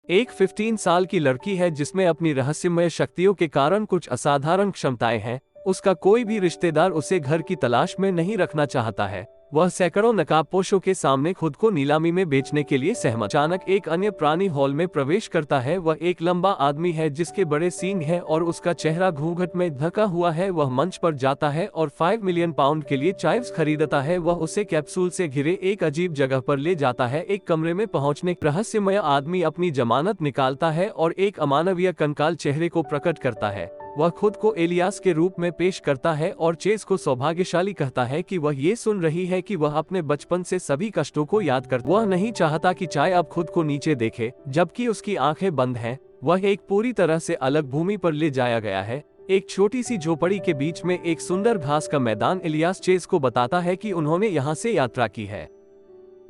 एक 15 साल की लड़की है जिसमें अपनी रहस्यमय शक्तियों के कारण कुछ असाधारण क्षमताएं हैं। उसका कोई भी रिश्तेदार उसे घर की तलाश में नहीं रखना चाहता है। वह सैकड़ों नकाबपोशों के सामने खुद को नीलामी में बेचने के लिए सहमत। अचानक एक अन्य प्राणी हॉल में प्रवेश करता है। वह एक लंबा आदमी है जिसके बड़े सींग हैं और उसका चेहरा घूंघट में ढका हुआ है। वह मंच पर जाता है और 5 मिलियन पाउंड के लिए चाइव्स खरीदता है। वह उसे कैप्सूल से घिरे एक अजीब जगह पर ले जाता है। एक कमरे में पहुंचने रहस्यमय आदमी अपनी जमानत निकालता है और एक अमानवीय कंकाल चेहरे को प्रकट करता है। वह खुद को एलियास के रूप में पेश करता है और चेस को सौभाग्यशाली कहता है कि वह ये सुन रही है कि वह अपने बचपन से सभी कष्टों को याद कर। वह नहीं चाहता कि चाय अब खुद को नीचे देखे, जबकि उसकी आंखें बंद हैं। वह एक पूरी तरह से अलग भूमि पर ले जाया गया है। एक छोटी सी झोपड़ी के बीच में एक सुंदर घास का मैदान। एलियास चेस को बताता है कि उन्होंने यहाँ से यात्रा की है,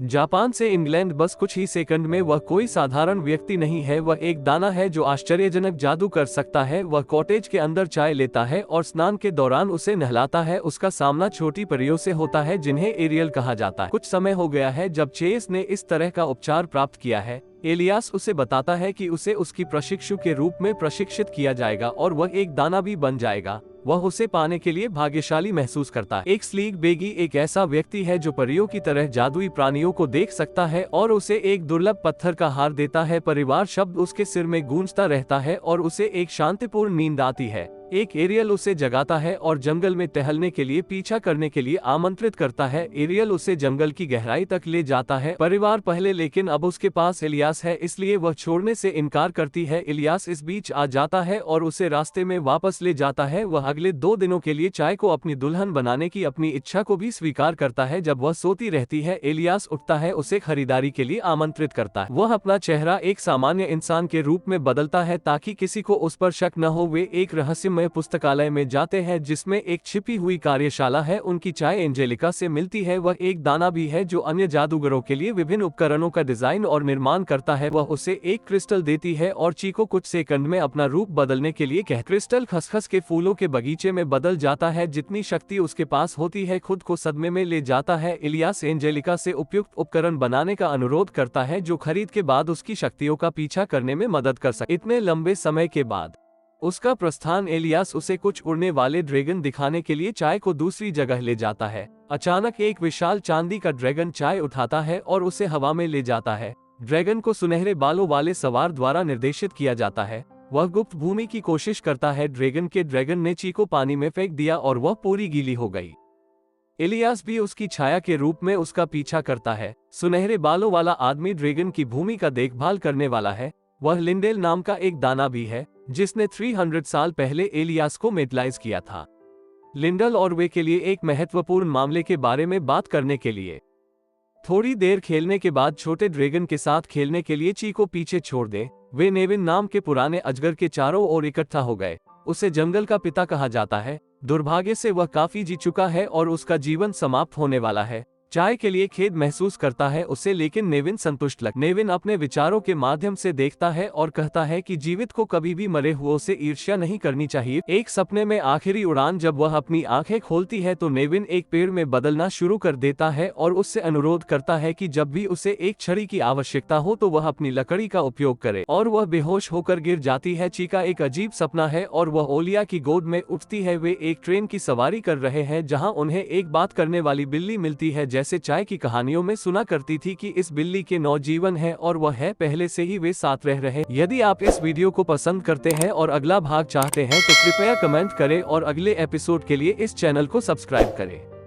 जापान से इंग्लैंड, बस कुछ ही सेकंड में। वह कोई साधारण व्यक्ति नहीं है, वह एक दाना है जो आश्चर्यजनक जादू कर सकता है। वह कॉटेज के अंदर चाय लेता है और स्नान के दौरान उसे नहलाता है। उसका सामना छोटी परियों से होता है जिन्हें एरियल कहा जाता है। कुछ समय हो गया है जब चेस ने इस तरह का उपचार प्राप्त किया है। एलियास उसे बताता है कि उसे उसकी प्रशिक्षु के रूप में प्रशिक्षित किया जाएगा और वह एक दाना भी बन जाएगा। वह उसे पाने के लिए भाग्यशाली महसूस करता है। एक स्लीक बेगी एक ऐसा व्यक्ति है जो परियों की तरह जादुई प्राणियों को देख सकता है और उसे एक दुर्लभ पत्थर का हार देता है। परिवार शब्द उसके सिर में गूंजता रहता है और उसे एक शांतिपूर्ण नींद आती है। एक एरियल उसे जगाता है और जंगल में टहलने के लिए पीछा करने के लिए आमंत्रित करता है। एरियल उसे जंगल की गहराई तक ले जाता है। परिवार पहले, लेकिन अब उसके पास एलियास है, इसलिए वह छोड़ने से इनकार करती है। एलियास इस बीच आ जाता है और उसे रास्ते में वापस ले जाता है। वह अगले 2 दिनों के लिए चाय को अपनी दुल्हन बनाने की अपनी इच्छा को भी स्वीकार करता है। जब वह सोती रहती है, एलियास उठता है, उसे खरीदारी के लिए आमंत्रित करता है। वह अपना चेहरा एक सामान्य इंसान के रूप में बदलता है ताकि किसी को उस पर शक न हो। वे एक रहस्यमय पुस्तकालय में जाते हैं जिसमें एक छिपी हुई कार्यशाला है। उनकी चाय एंजेलिका से मिलती है। वह एक दाना भी है जो अन्य जादूगरों के लिए विभिन्न उपकरणों का डिजाइन और निर्माण करता है। वह उसे एक क्रिस्टल देती है और चीको कुछ सेकंड में अपना रूप बदलने के लिए क्रिस्टल खसखस के फूलों के बगीचे में बदल जाता है। जितनी शक्ति उसके पास होती है, खुद को सदमे में ले जाता है। एलियास एंजेलिका से उपयुक्त उपकरण बनाने का अनुरोध करता है जो खरीद के बाद उसकी शक्तियों का पीछा करने में मदद कर सके। इतने लंबे समय के बाद उसका प्रस्थान। एलियास उसे कुछ उड़ने वाले ड्रैगन दिखाने के लिए चाय को दूसरी जगह ले जाता है। अचानक एक विशाल चांदी का ड्रैगन चाय उठाता है और उसे हवा में ले जाता है। ड्रैगन को सुनहरे बालों वाले सवार द्वारा निर्देशित किया जाता है। वह गुप्त भूमि की कोशिश करता है। ड्रैगन ने चीको पानी में फेंक दिया और वह पूरी गीली हो गई। एलियास भी उसकी छाया के रूप में उसका पीछा करता है। सुनहरे बालों वाला आदमी ड्रैगन की भूमि का देखभाल करने वाला है। वह लिंडेल नाम का एक दाना भी है जिसने 300 साल पहले एलियास को मेटलाइज किया था। लिंडल और वे के लिए एक महत्वपूर्ण मामले के बारे में बात करने के लिए। थोड़ी देर खेलने के बाद छोटे ड्रैगन के साथ खेलने के लिए चीको पीछे छोड़ दे। वे नेविन नाम के पुराने अजगर के चारों ओर इकट्ठा हो गए। उसे जंगल का पिता कहा जाता है। दुर्भाग्य से वह काफी जी चुका है और उसका जीवन समाप्त होने वाला है। चाय के लिए खेद महसूस करता है उसे, लेकिन नेविन संतुष्ट नेविन अपने विचारों के माध्यम से देखता है और कहता है कि जीवित को कभी भी मरे हुओं से ईर्ष्या नहीं करनी चाहिए। एक सपने में आखिरी उड़ान। जब वह अपनी आंखें खोलती है तो नेविन एक पेड़ में बदलना शुरू कर देता है और उससे अनुरोध करता है कि जब भी उसे एक छड़ी की आवश्यकता हो तो वह अपनी लकड़ी का उपयोग करे, और वह बेहोश होकर गिर जाती है। चीका एक अजीब सपना है और वह ओलिया की गोद में उठती है। वे एक ट्रेन की सवारी कर रहे हैं जहां उन्हें एक बात करने वाली बिल्ली मिलती है। जैसे चाय की कहानियों में सुना करती थी कि इस बिल्ली के 9 जीवन है और वह है पहले से ही वे साथ रह रहे। यदि आप इस वीडियो को पसंद करते हैं और अगला भाग चाहते हैं तो कृपया कमेंट करें और अगले एपिसोड के लिए इस चैनल को सब्सक्राइब करें।